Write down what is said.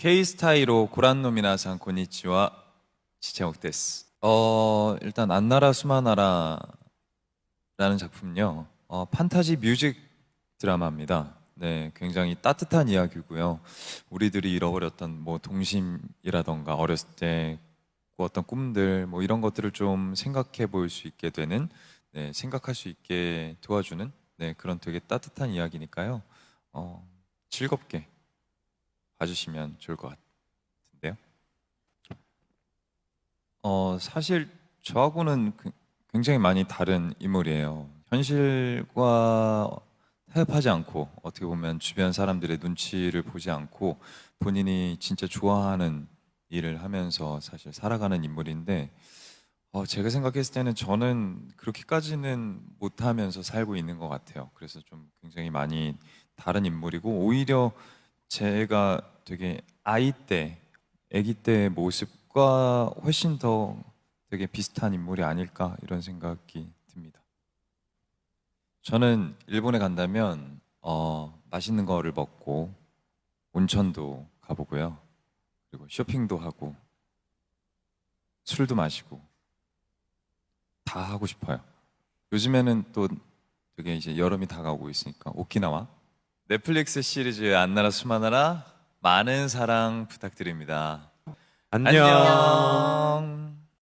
Kスタイル 고란노미나상 고니치와 지채옥 데스. 일단 안나라 수마나라라는 작품은요. 판타지 뮤직 드라마입니다. 네, 굉장히 따뜻한 이야기고요. 우리들이 잃어버렸던 뭐 동심이라던가 어렸을 때 꾸었던 꿈들 뭐 이런 것들을 좀 생각해 볼 수 있게 되는, 네, 생각할 수 있게 도와주는, 네, 그런 되게 따뜻한 이야기니까요. 즐겁게 봐주시면 좋을 것 같은데요. 사실 저하고는 굉장히 많이 다른 인물이에요. 현실과 타협하지 않고, 어떻게 보면 주변 사람들의 눈치를 보지 않고 본인이 진짜 좋아하는 일을 하면서 사실 살아가는 인물인데, 제가 생각했을 때는 저는 그렇게까지는 못하면서 살고 있는 것 같아요. 그래서 좀 굉장히 많이 다른 인물이고, 오히려 제가 되게 아이 때, 아기 때의 모습과 훨씬 더 되게 비슷한 인물이 아닐까 이런 생각이 듭니다. 저는 일본에 간다면 맛있는 거를 먹고 온천도 가보고요. 그리고 쇼핑도 하고 술도 마시고 다 하고 싶어요. 요즘에는 또 되게 이제 여름이 다가오고 있으니까 오키나와 넷플릭스 시리즈 안나라 수마나라 많은 사랑 부탁드립니다. 안녕. 안녕.